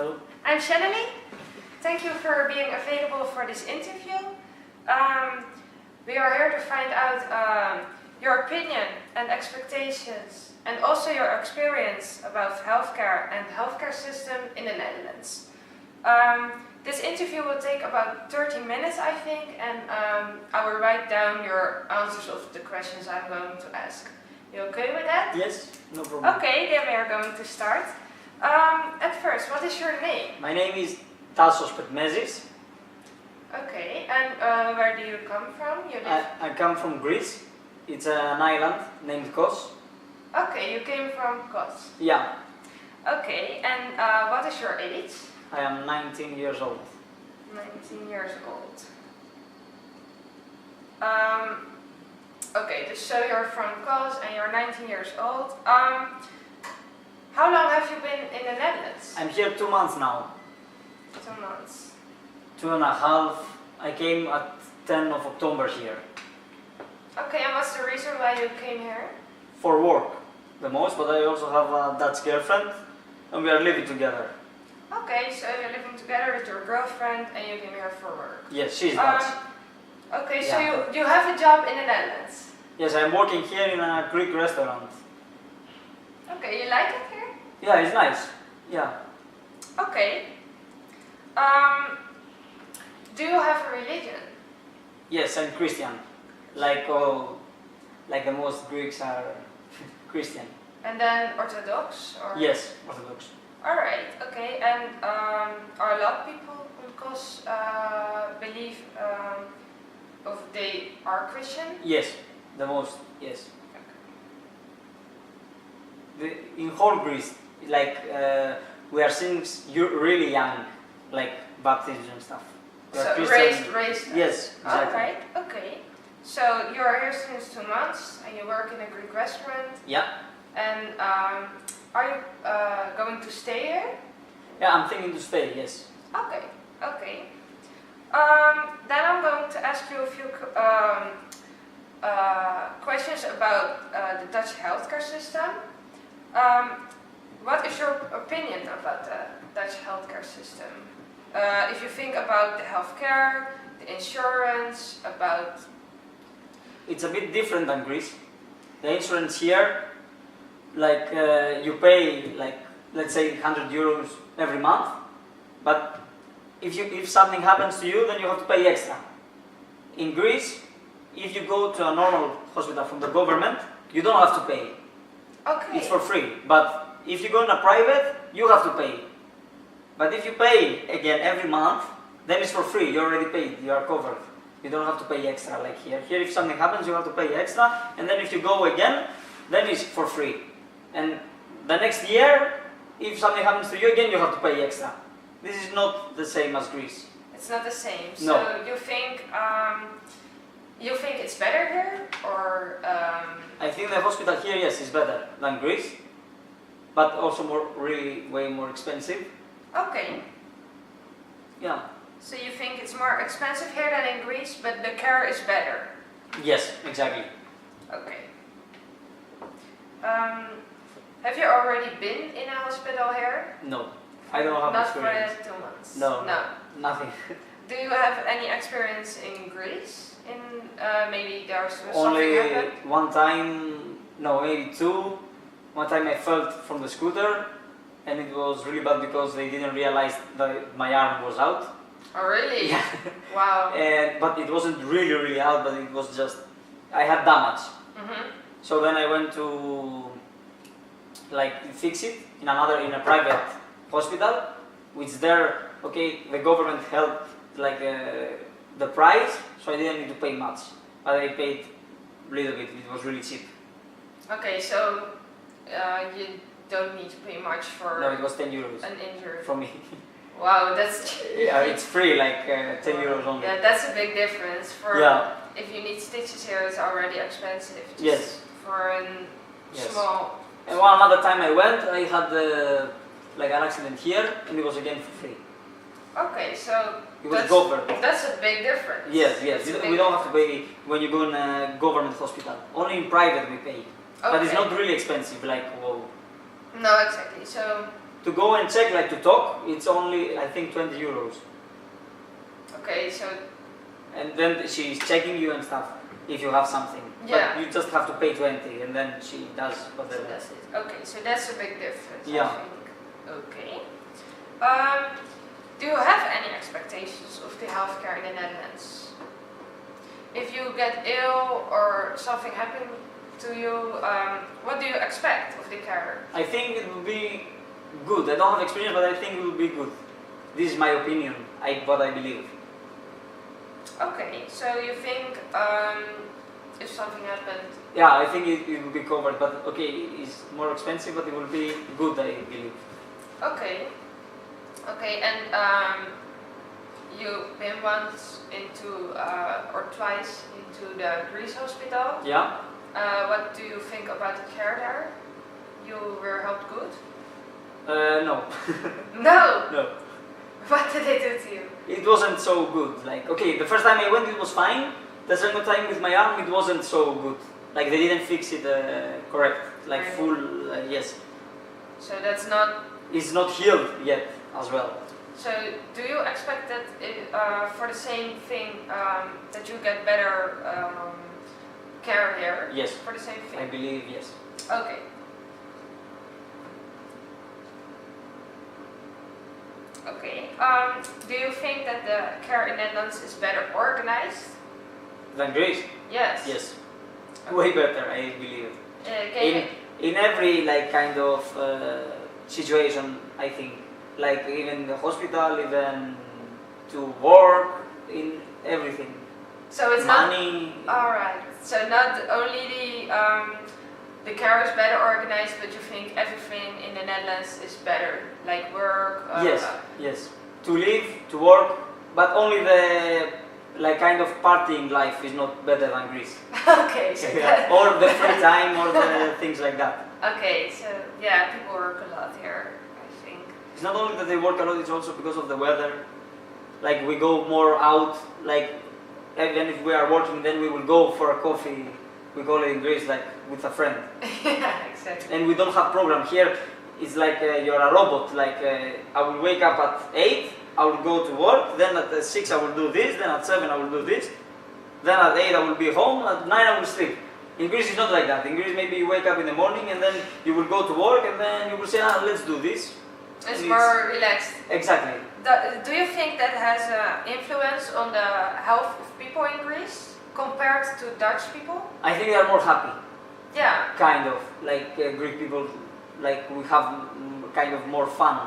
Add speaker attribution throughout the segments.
Speaker 1: Hello.
Speaker 2: I'm Chennely. Thank you for being available for this interview. We are here to find out your opinion and expectations and also your experience about healthcare and healthcare system in the Netherlands. This interview will take about 30 minutes, I think, and I will write down your answers of the questions I'm going to ask. You okay with that?
Speaker 1: Yes, no problem.
Speaker 2: Okay, then we are going to start. At first, what is your name?
Speaker 1: My name is Tassos Petmezis.
Speaker 2: Okay, and where do you come from? You live...
Speaker 1: I come from Greece. It's an island named Kos.
Speaker 2: Okay, you came from Kos.
Speaker 1: Yeah.
Speaker 2: Okay, and what is your age?
Speaker 1: I am 19 years old.
Speaker 2: 19 years old. Okay, so you're from Kos and you're 19 years old. How long have you been in the Netherlands?
Speaker 1: I'm here 2 months now.
Speaker 2: 2 months.
Speaker 1: 2.5. I came at 10 of October here.
Speaker 2: Okay, and what's the reason why you came here?
Speaker 1: For work, the most, but I also have a Dutch girlfriend and we are living together.
Speaker 2: Okay, so you're living together with your girlfriend and you came here for work.
Speaker 1: Yes, she's Dutch.
Speaker 2: Okay, so
Speaker 1: Yeah.
Speaker 2: you have a job in the Netherlands?
Speaker 1: Yes, I'm working here in a Greek restaurant.
Speaker 2: Okay, you like it here?
Speaker 1: Yeah, it's nice. Yeah.
Speaker 2: Okay. Do you have a religion?
Speaker 1: Yes, I'm Christian. Like the most Greeks are Christian.
Speaker 2: And then Orthodox? Or?
Speaker 1: Yes, Orthodox.
Speaker 2: Alright, okay. And are a lot of people in Kos believe they are Christian?
Speaker 1: Yes, the most, yes. In whole Greece, like we are since really young, like baptism and stuff. We are
Speaker 2: So
Speaker 1: Christian.
Speaker 2: raised?
Speaker 1: Yes, exactly.
Speaker 2: Alright, okay. So you are here since 2 months and you work in a Greek restaurant.
Speaker 1: Yeah.
Speaker 2: And are you going to stay here?
Speaker 1: Yeah, I'm thinking to stay, yes.
Speaker 2: Okay, okay. Then I'm going to ask you a few questions about the Dutch healthcare system. What is your opinion about the Dutch healthcare system? If you think about the healthcare, the insurance, about...
Speaker 1: It's a bit different than Greece. The insurance here, like you pay like let's say 100 euros every month, but if something happens to you, then you have to pay extra. In Greece, if you go to a normal hospital from the government, you don't have to pay.
Speaker 2: Okay.
Speaker 1: It's for free. But if you go in a private, you have to pay. But if you pay again every month, then it's for free. You already paid. You are covered. You don't have to pay extra like here. Here, if something happens, you have to pay extra, and then if you go again, then it's for free. And the next year, if something happens to you again, you have to pay extra. This is not the same as Greece.
Speaker 2: It's not the same.
Speaker 1: No.
Speaker 2: So you think it's better here, or?
Speaker 1: I think the hospital here, yes, is better than Greece, but also way more expensive.
Speaker 2: Okay.
Speaker 1: Yeah.
Speaker 2: So you think it's more expensive here than in Greece, but the care is better?
Speaker 1: Yes, exactly.
Speaker 2: Okay. Have you already been in a hospital here?
Speaker 1: No, I don't have
Speaker 2: Not
Speaker 1: experience.
Speaker 2: for the 2 months?
Speaker 1: No,
Speaker 2: No.
Speaker 1: nothing.
Speaker 2: Do you have any experience in Greece? In maybe there's something
Speaker 1: Only
Speaker 2: happened?
Speaker 1: one time, no, maybe two. One time I fell from the scooter, and it was really bad because they didn't realize that my arm was out.
Speaker 2: Oh really?
Speaker 1: Yeah.
Speaker 2: Wow.
Speaker 1: But it wasn't really out, but it was just, I had damage. So then I went to like fix it in a private hospital, which there, okay, the government helped like the price, so I didn't need to pay much, but I paid a little bit. It was really cheap.
Speaker 2: Okay, so you don't need to pay much for
Speaker 1: No, it was 10 euros
Speaker 2: an injury.
Speaker 1: from me.
Speaker 2: Wow, that's
Speaker 1: Yeah, it's free, like 10 euros only.
Speaker 2: Yeah, that's a big difference. For
Speaker 1: Yeah.
Speaker 2: if you need stitches here, it's already expensive. Just
Speaker 1: Yes.
Speaker 2: For a
Speaker 1: Yes.
Speaker 2: small.
Speaker 1: And one other time I went, I had like an accident here, and it was again for free.
Speaker 2: Okay, so
Speaker 1: It was covered.
Speaker 2: that's a big difference.
Speaker 1: Yes.
Speaker 2: That's a
Speaker 1: We
Speaker 2: big
Speaker 1: don't have to pay when you go in a government hospital. Only in private we pay. But it's
Speaker 2: Okay.
Speaker 1: not really expensive, like, whoa.
Speaker 2: No, exactly. So
Speaker 1: to go and check, like to talk, it's only I think 20 euros.
Speaker 2: Okay, so.
Speaker 1: And then she's checking you and stuff if you have something.
Speaker 2: Yeah.
Speaker 1: But you just have to pay 20 and then she does whatever.
Speaker 2: So that's it. Okay, so that's a big difference.
Speaker 1: Yeah.
Speaker 2: I think. Okay. Do you have any expectations of the healthcare in the Netherlands? If you get ill or something happened to you, what do you expect of the care?
Speaker 1: I think it will be good. I don't have experience, but I think it will be good. This is my opinion, what I believe.
Speaker 2: Okay, so you think if something happened...
Speaker 1: Yeah, I think it will be covered, but okay, it's more expensive, but it will be good, I believe.
Speaker 2: Okay. Okay, and you've been once into, or twice into the Greece hospital.
Speaker 1: Yeah.
Speaker 2: What do you think about the care there? You were helped good?
Speaker 1: No.
Speaker 2: No!
Speaker 1: No.
Speaker 2: What did they do to you?
Speaker 1: It wasn't so good. Like, okay, the first time I went it was fine. The second time with my arm it wasn't so good. Like they didn't fix it correct. Like
Speaker 2: Really?
Speaker 1: full, yes.
Speaker 2: So that's not...
Speaker 1: It's not healed yet as well.
Speaker 2: So do you expect that for the same thing that you get better care here?
Speaker 1: Yes.
Speaker 2: For the same thing?
Speaker 1: I believe yes.
Speaker 2: Okay. Okay. Do you think that the care in Netherlands is better organized?
Speaker 1: Than Greece?
Speaker 2: Yes.
Speaker 1: Yes. Way better, I believe.
Speaker 2: Can
Speaker 1: In every like kind of situation, I think, like even the hospital, even to work, in everything.
Speaker 2: so it's
Speaker 1: Money.
Speaker 2: not... Alright. So not only the care is better organized, but you think everything in the Netherlands is better, like work?
Speaker 1: Yes, yes. To live, to work, but only the like kind of partying life is not better than Greece.
Speaker 2: Okay, so that,
Speaker 1: Or the free time, or the things like that.
Speaker 2: okay, so yeah, people work a lot here, I think.
Speaker 1: It's not only that they work a lot; it's also because of the weather. Like we go more out. Like even if we are working, then we will go for a coffee. We call it in Greece like with a friend.
Speaker 2: Yeah, exactly.
Speaker 1: And we don't have program here. It's like you're a robot. Like I will wake up at 8, I will go to work. Then at 6 I will do this. Then at 7 I will do this. Then at 8 I will be home. At 9 I will sleep. In Greece it's not like that. In Greece maybe you wake up in the morning and then you will go to work and then you will say, let's do this.
Speaker 2: It's
Speaker 1: And
Speaker 2: more relaxed.
Speaker 1: Exactly.
Speaker 2: Do you think that has an influence on the health of people in Greece compared to Dutch people?
Speaker 1: I think they are more happy.
Speaker 2: Yeah.
Speaker 1: Kind of. Like Greek people, like we have kind of more fun.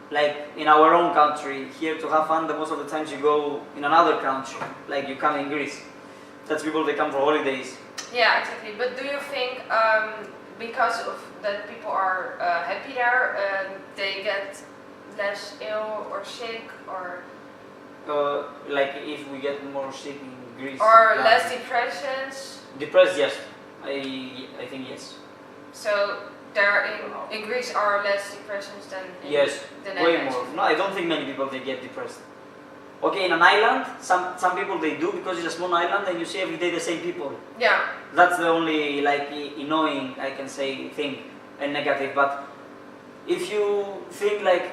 Speaker 1: Like in our own country, here to have fun, the most of the times you go in another country. Like you come in Greece. That's people, they come for holidays.
Speaker 2: Yeah, exactly. But do you think because of that people are happy there, they get less ill or sick, or
Speaker 1: Like if we get more sick in Greece.
Speaker 2: or
Speaker 1: than-
Speaker 2: less depressions?
Speaker 1: Depressed, yes. I think yes.
Speaker 2: So there in Greece are less depressions than in
Speaker 1: Yes,
Speaker 2: the
Speaker 1: way
Speaker 2: Netherlands.
Speaker 1: more. No, I don't think many people they get depressed. Okay, in an island, some people they do because it's a small island and you see every day the same people.
Speaker 2: Yeah.
Speaker 1: That's the only like annoying, I can say, thing and negative. But if you think like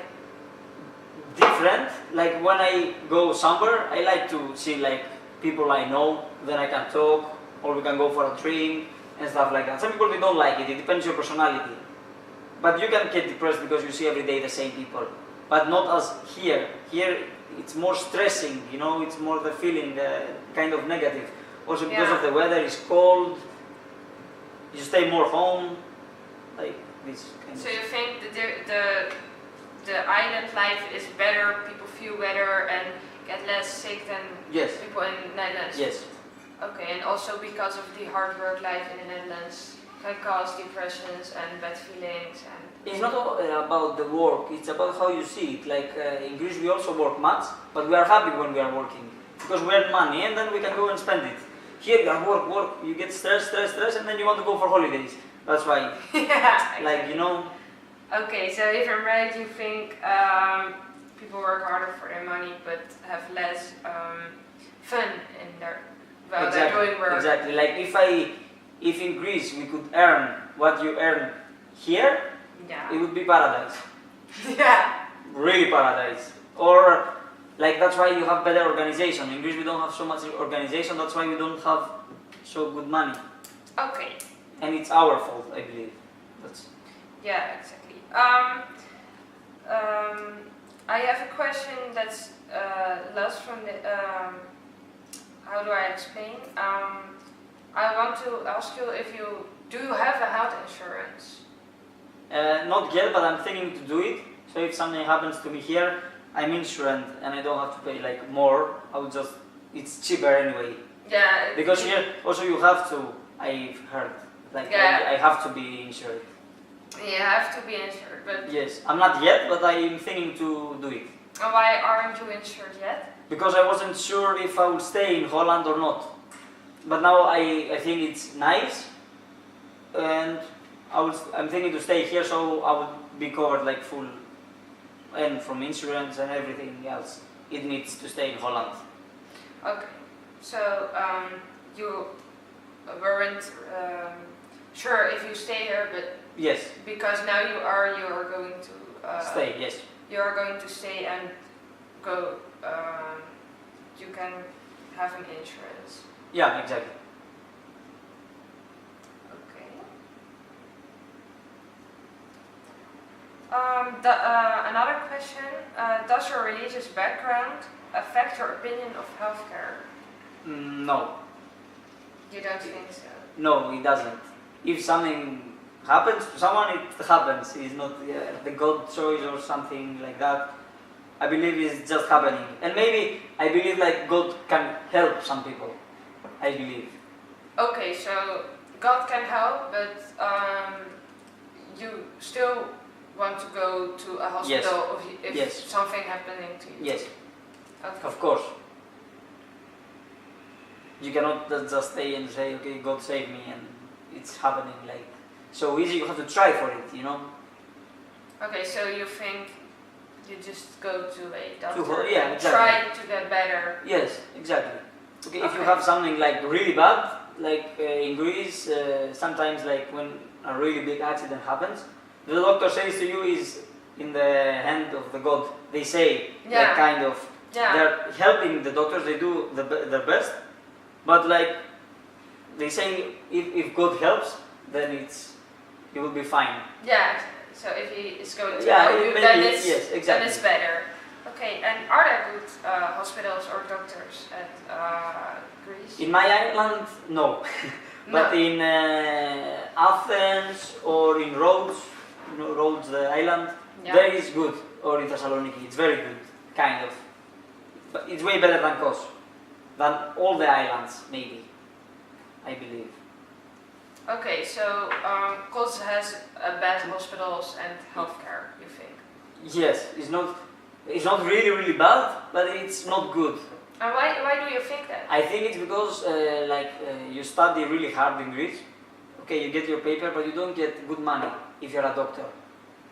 Speaker 1: different, like when I go somewhere, I like to see like people I know, then I can talk, or we can go for a drink and stuff like that. Some people they don't like it. It depends your personality. But you can get depressed because you see every day the same people. But not as here. Here it's more stressing, you know, it's more the feeling, kind of negative. Also because
Speaker 2: Yeah.
Speaker 1: of the weather, it's cold, you stay more home, like this kind
Speaker 2: So
Speaker 1: of.
Speaker 2: you think the island life is better, people feel better and get less sick than
Speaker 1: Yes,
Speaker 2: people in the Netherlands?
Speaker 1: yes,
Speaker 2: Okay, and also because of the hard work life in the Netherlands can cause depressions and bad feelings and...
Speaker 1: it's not all, about the work, it's about how you see it. Like in Greece we also work much, but we are happy when we are working, because we earn money and then we can go and spend it. Here you are work, you get stressed, and then you want to go for holidays. That's why,
Speaker 2: Yeah.
Speaker 1: like, you know,
Speaker 2: Okay, so if I'm right, you think people work harder for their money but have less fun in their while they're doing work.
Speaker 1: exactly. Like if in Greece we could earn what you earn here,
Speaker 2: Yeah.
Speaker 1: it would be paradise.
Speaker 2: Yeah.
Speaker 1: Really paradise. Or like that's why you have better organization. In Greece we don't have so much organization, that's why we don't have so good money.
Speaker 2: Okay.
Speaker 1: And it's our fault, I believe. That's
Speaker 2: Yeah, exactly. I have a question that's lost from the. How do I explain? I want to ask you if you do you have a health insurance?
Speaker 1: not yet, but I'm thinking to do it. So if something happens to me here, I'm insured and I don't have to pay like more. I will just, it's cheaper anyway.
Speaker 2: Yeah.
Speaker 1: Because here also you have to, I've heard, like
Speaker 2: Yeah.
Speaker 1: I have to be insured.
Speaker 2: You have to be insured, but
Speaker 1: Yes, I'm not yet, but I'm thinking to do it.
Speaker 2: why aren't you insured yet?
Speaker 1: Because I wasn't sure if I would stay in Holland or not. But now I think it's nice, and I'm thinking to stay here, so I would be covered like full, and from insurance and everything else. It needs to stay in Holland.
Speaker 2: Okay, so you weren't sure if you stay here, but
Speaker 1: Yes,
Speaker 2: because now you are going to
Speaker 1: stay, yes.
Speaker 2: You are going to stay and go. You can have an insurance.
Speaker 1: Yeah, exactly.
Speaker 2: Okay. Another question: does your religious background affect your opinion of healthcare?
Speaker 1: No,
Speaker 2: You don't think so?
Speaker 1: no, it doesn't. If something happens to someone, it happens. It's not the God choice or something like that. I believe it's just happening. And maybe I believe like God can help some people. I believe.
Speaker 2: Okay, so God can help, but you still want to go to a hospital if
Speaker 1: Yes.
Speaker 2: something happening to you.
Speaker 1: Yes,
Speaker 2: Okay.
Speaker 1: of course. You cannot just stay and say, okay, God save me, and it's happening like so easy. You have to try for it, you know.
Speaker 2: Okay, so you think you just go to a doctor
Speaker 1: Yeah,
Speaker 2: and
Speaker 1: exactly.
Speaker 2: try to get better?
Speaker 1: Yes, exactly. Okay, if you
Speaker 2: Okay.
Speaker 1: have something like really bad, like in Greece, sometimes like when a really big accident happens, the doctor says to you is in the hand of the God. They say
Speaker 2: Yeah.
Speaker 1: like kind of
Speaker 2: Yeah.
Speaker 1: they're helping the doctors. They do their best, but like they say if God helps, then you will be fine.
Speaker 2: Yeah. So if he is going to
Speaker 1: Yeah,
Speaker 2: help you,
Speaker 1: maybe,
Speaker 2: then it's
Speaker 1: yes,
Speaker 2: then
Speaker 1: exactly.
Speaker 2: it's better. Okay, and are there good hospitals or doctors at Greece?
Speaker 1: In my island, no. But
Speaker 2: No.
Speaker 1: in Athens or in Rhodes, you know, Rhodes, the island,
Speaker 2: Yeah.
Speaker 1: there is good. Or in Thessaloniki, it's very good, kind of. But it's way better than Kos, than all the islands, maybe. I believe.
Speaker 2: Okay, so Kos has bad hospitals and healthcare, you think?
Speaker 1: Yes, it's not really bad, but it's not good.
Speaker 2: And why do you think that?
Speaker 1: I think it's because you study really hard in Greece. Okay, you get your paper, but you don't get good money if you're a doctor.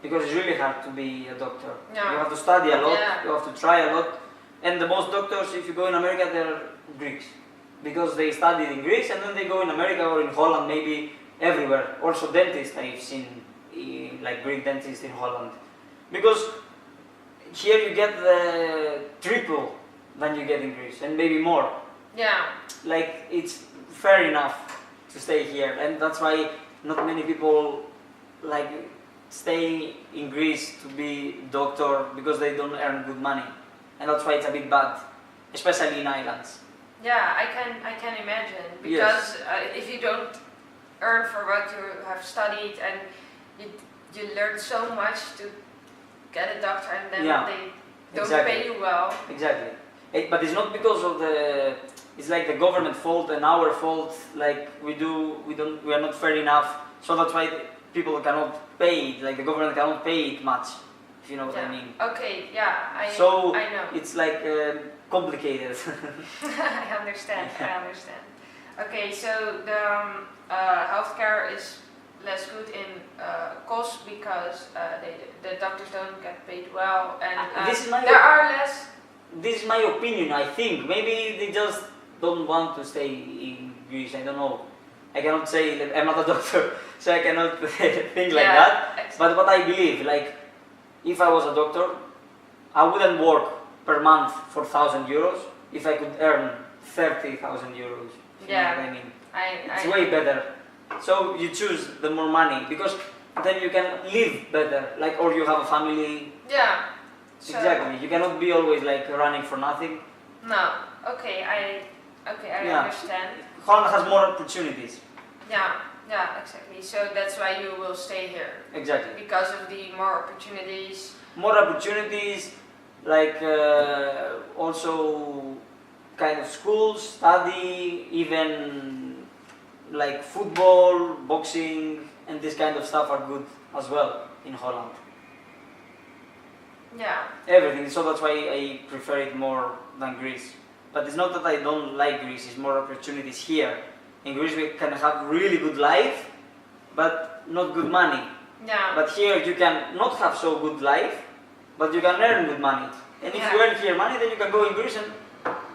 Speaker 1: Because it's really hard to be a doctor.
Speaker 2: Yeah.
Speaker 1: You have to study a lot,
Speaker 2: Yeah.
Speaker 1: you have to try a lot. And the most doctors, if you go in America, they're Greeks. Because they studied in Greece and then they go in America or in Holland, maybe everywhere. Also dentists, I've seen like Greek dentists in Holland. Because here you get the triple than you get in Greece, and maybe more.
Speaker 2: Yeah.
Speaker 1: Like it's fair enough to stay here, and that's why not many people like stay in Greece to be doctor because they don't earn good money, and that's why it's a bit bad, especially in islands.
Speaker 2: Yeah, I can imagine, because if you don't earn for what you have studied and you learn so much to get a doctor and then
Speaker 1: Yeah,
Speaker 2: they don't
Speaker 1: exactly.
Speaker 2: pay you well.
Speaker 1: Exactly. But it's not because of it's like the government fault and our fault. Like we are not fair enough. So that's why people cannot pay it. Like the government cannot pay it much. If you know what I mean.
Speaker 2: Okay, yeah, I
Speaker 1: So
Speaker 2: know.
Speaker 1: it's like complicated.
Speaker 2: I understand. I understand. Okay, so the healthcare is less good in Kos because the doctors don't get paid well, and
Speaker 1: This is my
Speaker 2: there are less.
Speaker 1: This is my opinion. I think maybe they just don't want to stay in Greece. I don't know. I cannot say that I'm not a doctor, so I cannot think like that.
Speaker 2: Exactly.
Speaker 1: But what I believe, like if I was a doctor, I wouldn't work per month for 1,000 euros if I could earn 30,000 euros. You know what I mean? It's way better. So you choose the more money because then you can live better, like, or you have a family.
Speaker 2: Yeah. So
Speaker 1: exactly. You cannot be always like running for nothing.
Speaker 2: No. Okay. I understand.
Speaker 1: Holland has more opportunities.
Speaker 2: Yeah. Yeah. Exactly. So that's why you will stay here.
Speaker 1: Exactly.
Speaker 2: Because of the more opportunities.
Speaker 1: More opportunities, like also kind of schools, study, even like football, boxing, and this kind of stuff are good as well in Holland.
Speaker 2: Yeah.
Speaker 1: Everything, so that's why I prefer it more than Greece. But it's not that I don't like Greece, it's more opportunities here. In Greece we can have really good life, but not good money.
Speaker 2: Yeah.
Speaker 1: But here you can not have so good life, but you can earn good money. And if you earn here money, then you can go in Greece and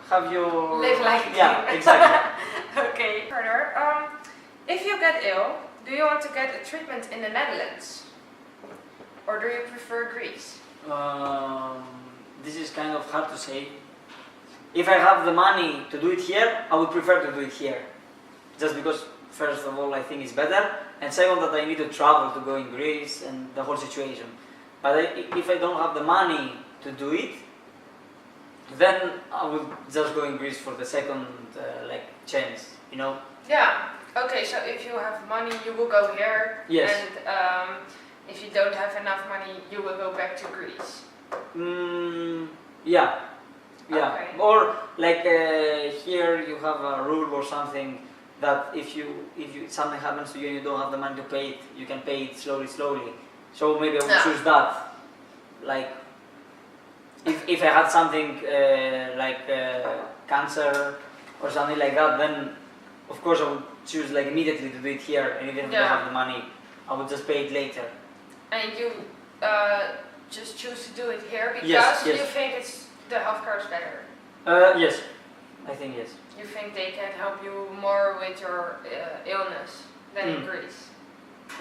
Speaker 1: have your...
Speaker 2: live like
Speaker 1: yeah, exactly.
Speaker 2: Okay. Further, if you get ill, do you want to get a treatment in the Netherlands? Or do you prefer Greece?
Speaker 1: This is kind of hard to say. If I have the money to do it here, I would prefer to do it here. Just because, first of all, I think it's better, and second, that I need to travel to go in Greece and the whole situation. But if I don't have the money to do it, then I will just go in Greece for the second like chance, you know?
Speaker 2: Yeah. Okay, so if you have money, you will go here.
Speaker 1: Yes.
Speaker 2: And if you don't have enough money, you will go back to Greece.
Speaker 1: Yeah. Yeah.
Speaker 2: Okay.
Speaker 1: Or like here you have a rule or something that if something happens to you and you don't have the money to pay it, you can pay it slowly. So maybe I would choose that. Like if I had something like cancer or something like that, then of course I would choose like immediately to do it here, and even if I don't have the money, I would just pay it later.
Speaker 2: And you just choose to do it here because
Speaker 1: Yes.
Speaker 2: you think the healthcare is better?
Speaker 1: Yes, I think yes.
Speaker 2: You think they can help you more with your illness than in Greece?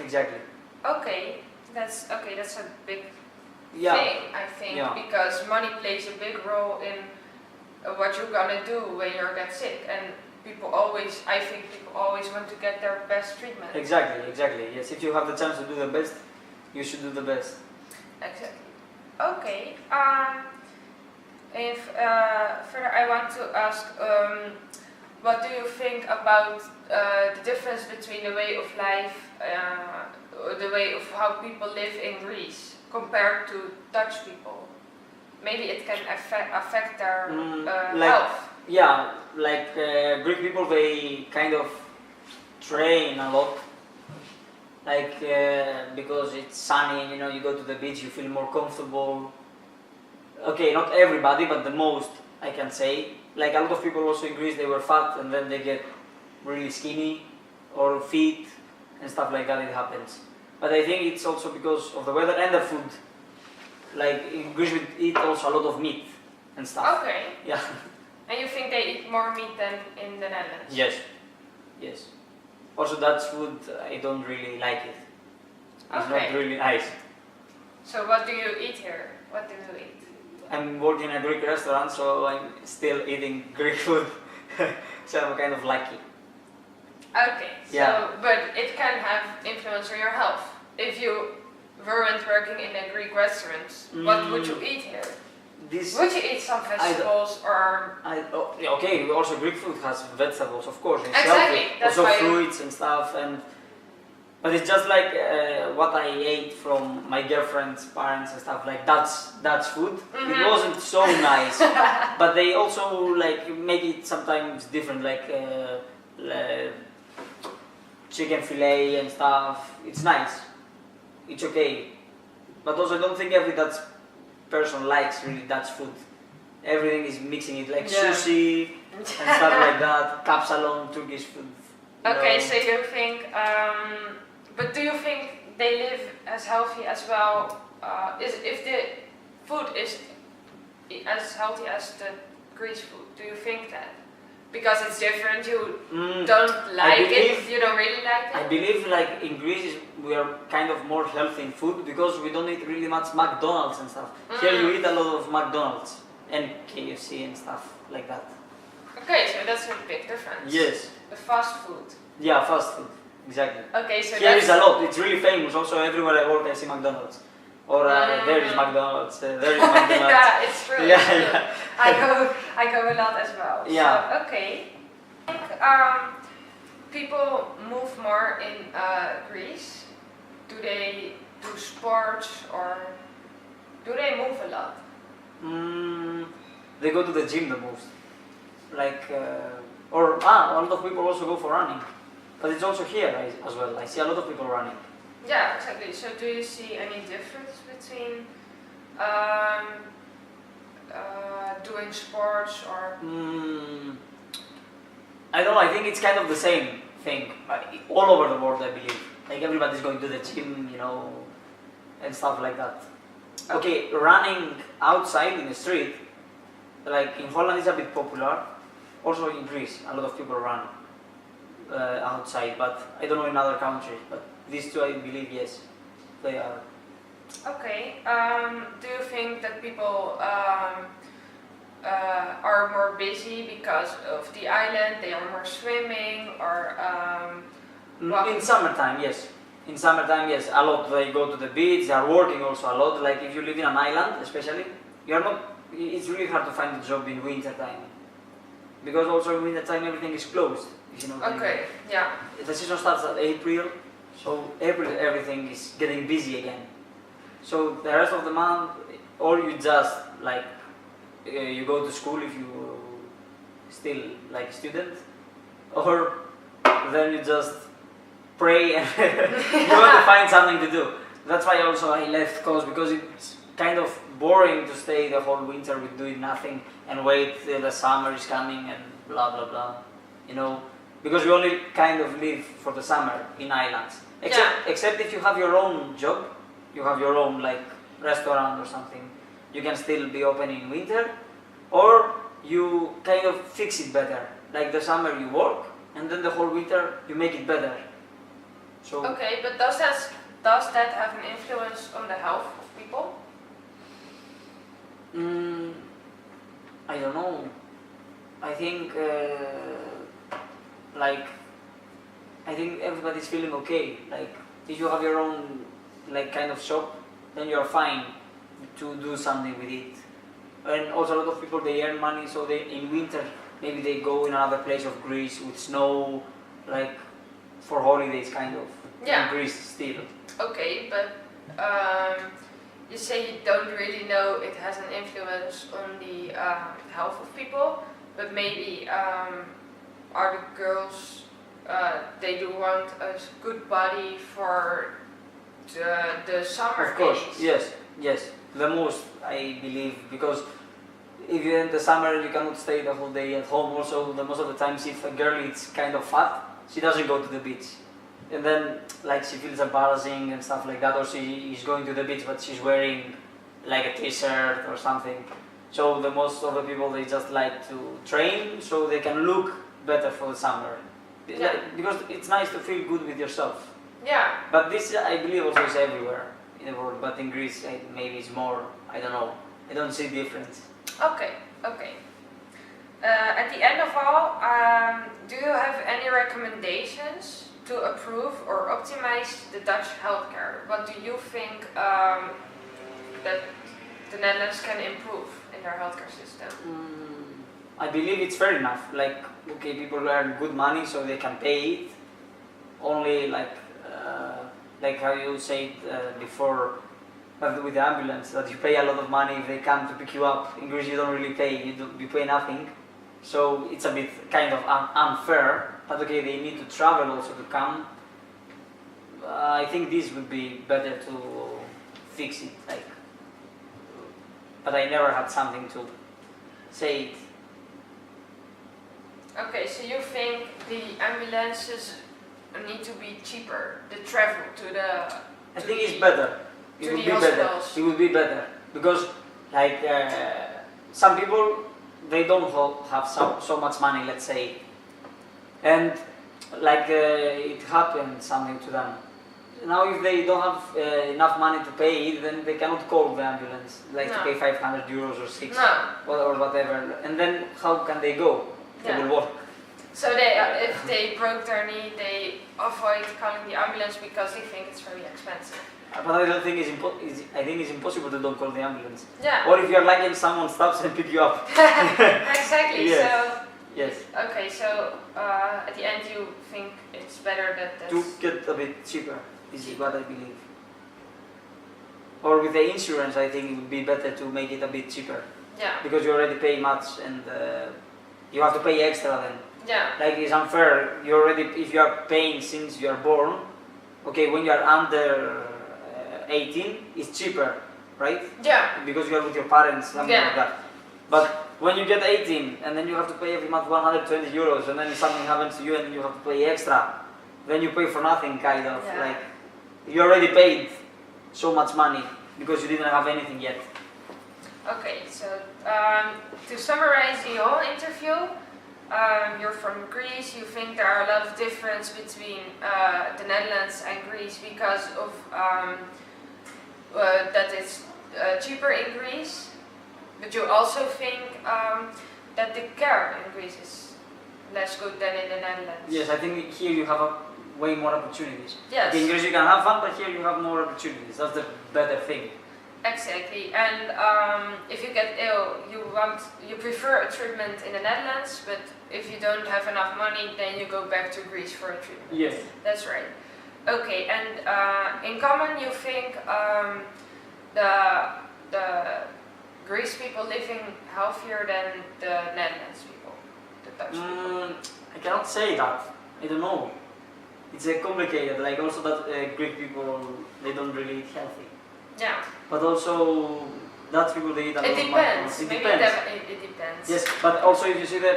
Speaker 1: Exactly.
Speaker 2: Okay, that's a big
Speaker 1: Yeah.
Speaker 2: thing, I think, because money plays a big role in what you're gonna do when you get sick, and I think people always want to get their best treatment.
Speaker 1: Exactly. Yes, if you have the chance to do the best, you should do the best.
Speaker 2: Exactly. Okay. If further, I want to ask, what do you think about the difference between the way of life, the way of how people live in Greece compared to Dutch people? Maybe it can affect their health.
Speaker 1: Yeah, like Greek people, they kind of train a lot. Like because it's sunny, you know, you go to the beach, you feel more comfortable. Okay, not everybody, but the most, I can say. Like a lot of people also in Greece, they were fat and then they get really skinny or fit and stuff like that, it happens. But I think it's also because of the weather and the food. Like in Greece we eat also a lot of meat and stuff.
Speaker 2: Okay.
Speaker 1: Yeah.
Speaker 2: And you think they eat more meat than in the Netherlands?
Speaker 1: Yes. Also Dutch food, I don't really like it. It's
Speaker 2: Okay.
Speaker 1: not really nice.
Speaker 2: So what do you eat here? What do you eat?
Speaker 1: I'm working in a Greek restaurant, so I'm still eating Greek food. So I'm kind of lucky.
Speaker 2: Okay, so,
Speaker 1: Yeah.
Speaker 2: but it can have influence on your health. If you weren't working in a Greek restaurant, what would you eat here? Would you eat some vegetables or...
Speaker 1: Okay, also Greek food has vegetables, of course. It's
Speaker 2: exactly,
Speaker 1: healthy.
Speaker 2: that's
Speaker 1: also
Speaker 2: why
Speaker 1: fruits and stuff. But it's just like what I ate from my girlfriend's parents and stuff, like Dutch food. It wasn't so nice, but they also like make it sometimes different, like chicken fillet and stuff. It's nice. It's okay. But also I don't think every Dutch person likes really Dutch food. Everything is mixing it, like sushi and stuff like that, kapsalon, Turkish food.
Speaker 2: Okay, so you think, but do you think they live as healthy as well, if the food is as healthy as the Greece food, do you think that? Because it's different, you don't like it, you don't really like it?
Speaker 1: I believe like in Greece we are kind of more healthy in food because we don't eat really much McDonald's and stuff. Here you eat a lot of McDonald's and KFC and stuff like that.
Speaker 2: Okay, so that's a big difference.
Speaker 1: Yes.
Speaker 2: The fast food.
Speaker 1: Yeah, fast food, exactly.
Speaker 2: Okay, so
Speaker 1: here is a lot, it's really famous, also everywhere I work I see McDonald's. Or there is McDonald's, there is McDonald's.
Speaker 2: Yeah, it's true.
Speaker 1: Yeah,
Speaker 2: it's true.
Speaker 1: yeah.
Speaker 2: I go a lot as well.
Speaker 1: Yeah.
Speaker 2: So, okay. I think people move more in Greece. Do they do sports or do they move a lot?
Speaker 1: They go to the gym the most. Like, a lot of people also go for running. But it's also here as well. I see a lot of people running.
Speaker 2: Yeah, exactly. So do you see any difference between doing sports or?
Speaker 1: I don't know, I think it's kind of the same thing. All over the world, I believe. Like everybody's going to the gym, you know, and stuff like that. Okay, running outside in the street, like in Holland is a bit popular. Also in Greece, a lot of people run outside, but I don't know in other countries. But these two, I believe, yes, they are.
Speaker 2: Okay. Do you think that people are more busy because of the island? They are more swimming, or
Speaker 1: in summertime, yes. In summertime, yes, a lot. They go to the beach. They are working also a lot. Like if you live in an island, especially, you are not. It's really hard to find a job in winter time. Because also in winter time everything is closed. You know.
Speaker 2: Okay. Yeah.
Speaker 1: The season starts at April, so April everything is getting busy again. So the rest of the month, or you just like you go to school if you still like a student, or then you just pray and you want to find something to do. That's why also I left coast because it's kind of boring to stay the whole winter with doing nothing and wait till the summer is coming and blah blah blah, you know, because we only kind of live for the summer in islands. Except if you have your own job, you have your own like restaurant or something, you can still be open in winter, or you kind of fix it better. Like the summer you work and then the whole winter you make it better. So
Speaker 2: okay, but does that have an influence on the health of people?
Speaker 1: I don't know. I think I think everybody's feeling okay. Like if you have your own like kind of shop, then you're fine to do something with it. And also a lot of people, they earn money, so they in winter maybe they go in another place of Greece with snow, like for holidays kind of.
Speaker 2: Yeah.
Speaker 1: In Greece still.
Speaker 2: Okay, but you say you don't really know it has an influence on the health of people, but maybe are the girls, they do want a good body for the summer
Speaker 1: Of course,
Speaker 2: days.
Speaker 1: yes. The most, I believe, because if you in the summer you cannot stay the whole day at home. Also, the most of the times if a girl is kind of fat, she doesn't go to the beach. And then like she feels embarrassing and stuff like that, or she is going to the beach but she's wearing like a t-shirt or something. So the most of the people, they just like to train so they can look better for the summer.
Speaker 2: Yeah.
Speaker 1: Because it's nice to feel good with yourself.
Speaker 2: Yeah.
Speaker 1: But this I believe also is everywhere in the world, but in Greece maybe it's more, I don't know, I don't see difference.
Speaker 2: Okay. At the end of all, do you have any recommendations to improve or optimize the Dutch healthcare? What do you think that the Netherlands can improve in their healthcare system?
Speaker 1: I believe it's fair enough. Like, okay, people earn good money so they can pay it. Only like how you said before, with the ambulance, that you pay a lot of money if they come to pick you up. In Greece you don't really pay, you pay nothing. So it's a bit kind of unfair, but okay, they need to travel also to come. I think this would be better to fix it, like, but I never had something to say it.
Speaker 2: Okay, so you think the ambulances need to be cheaper, the travel to the...
Speaker 1: I think it's better. It would be better. It would be better because, like, some people they don't have so much money, let's say, and like it happened something to them. Now if they don't have enough money to pay, then they cannot call the ambulance, like to pay 500 euros or 6 or whatever, and then how can they go? They will walk.
Speaker 2: So if they broke their knee, they avoid calling the ambulance because they think it's very expensive.
Speaker 1: But I don't think I think it's impossible to don't call the ambulance.
Speaker 2: Yeah.
Speaker 1: Or if you're lucky and someone stops and pick you up.
Speaker 2: Exactly.
Speaker 1: Yes.
Speaker 2: So.
Speaker 1: Yes.
Speaker 2: Okay. So at the end, you think it's better that
Speaker 1: to get a bit cheaper. This is what I believe. Or with the insurance, I think it would be better to make it a bit cheaper.
Speaker 2: Yeah.
Speaker 1: Because you already pay much and you have to pay extra then.
Speaker 2: Yeah.
Speaker 1: Like it's unfair. You already, if you are paying since you are born, okay, when you are under 18, it's cheaper, right?
Speaker 2: Yeah.
Speaker 1: Because you are with your parents, something like that. But when you get 18 and then you have to pay every month 120 euros and then something happens to you and you have to pay extra, then you pay for nothing, kind of. Like you already paid so much money because you didn't have anything yet.
Speaker 2: Okay, so to summarize the whole interview, you're from Greece, you think there are a lot of difference between the Netherlands and Greece because of that it's cheaper in Greece, but you also think that the care in Greece is less good than in the Netherlands.
Speaker 1: Yes, I think here you have way more opportunities.
Speaker 2: Yes.
Speaker 1: In Greece you can have fun, but here you have more opportunities. That's the better thing.
Speaker 2: Exactly, and if you get ill, you prefer a treatment in the Netherlands, but if you don't have enough money, then you go back to Greece for a treatment.
Speaker 1: Yes.
Speaker 2: That's right. Okay, and in common, you think the Greece people living healthier than the Netherlands people, the Dutch people?
Speaker 1: I cannot say that. I don't know. It's complicated. Like also that Greek people, they don't really eat healthy.
Speaker 2: Yeah.
Speaker 1: But also Dutch people, they eat a lot of
Speaker 2: depends.
Speaker 1: It
Speaker 2: Maybe
Speaker 1: depends.
Speaker 2: It depends.
Speaker 1: Yes, but also if you see the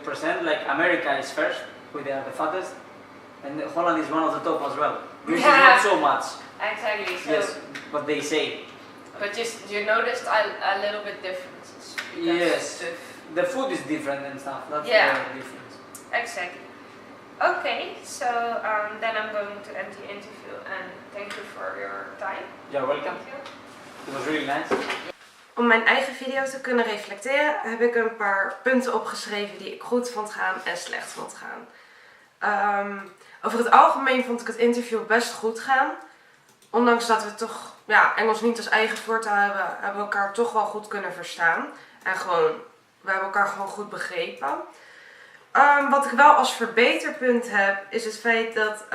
Speaker 1: percent, like America is first, with they are the fattest, and Holland is one of the top as well. Greece is not so much.
Speaker 2: Exactly. So
Speaker 1: Yes, but they say.
Speaker 2: But you noticed a little bit differences.
Speaker 1: Yes, the food is different and stuff. That's the difference.
Speaker 2: Exactly. Okay, so then I'm going to end the interview and thank you for your time.
Speaker 1: You're welcome. It was really nice.
Speaker 3: Om mijn eigen video te kunnen reflecteren heb ik een paar punten opgeschreven die ik goed vond gaan en slecht vond gaan. Over het algemeen vond ik het interview best goed gaan. Ondanks dat we toch Engels niet als eigen voertaal hebben, hebben we elkaar toch wel goed kunnen verstaan. En we hebben elkaar gewoon goed begrepen. Wat ik wel als verbeterpunt heb, is het feit dat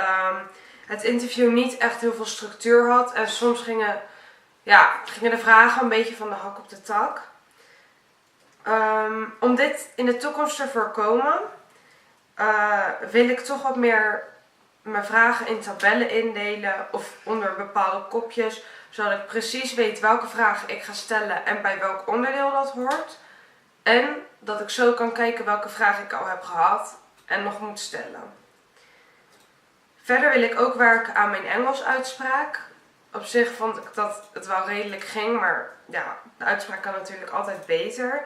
Speaker 3: het interview niet echt heel veel structuur had. En soms gingen de vragen een beetje van de hak op de tak. Om dit in de toekomst te voorkomen, wil ik toch wat meer mijn vragen in tabellen indelen of onder bepaalde kopjes, zodat ik precies weet welke vragen ik ga stellen en bij welk onderdeel dat hoort. En dat ik zo kan kijken welke vragen ik al heb gehad en nog moet stellen. Verder wil ik ook werken aan mijn Engels uitspraak. Op zich vond ik dat het wel redelijk ging, maar de uitspraak kan natuurlijk altijd beter.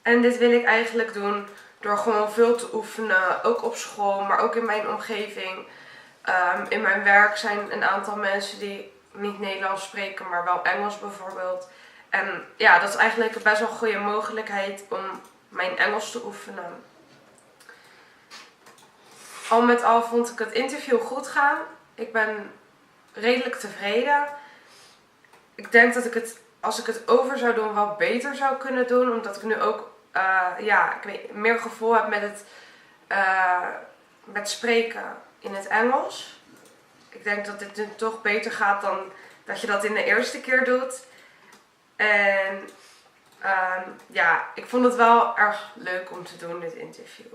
Speaker 3: En dit wil ik eigenlijk doen door gewoon veel te oefenen, ook op school, maar ook in mijn omgeving. In mijn werk zijn een aantal mensen die niet Nederlands spreken, maar wel Engels bijvoorbeeld. En dat is eigenlijk een best wel goede mogelijkheid om mijn Engels te oefenen. Al met al vond ik het interview goed gaan. Ik ben redelijk tevreden. Ik denk dat ik het, als ik het over zou doen, wel beter zou kunnen doen. Omdat ik nu ook meer gevoel heb met spreken in het Engels. Ik denk dat dit nu toch beter gaat dan dat je dat in de eerste keer doet. En ik vond het wel erg leuk om te doen, dit interview.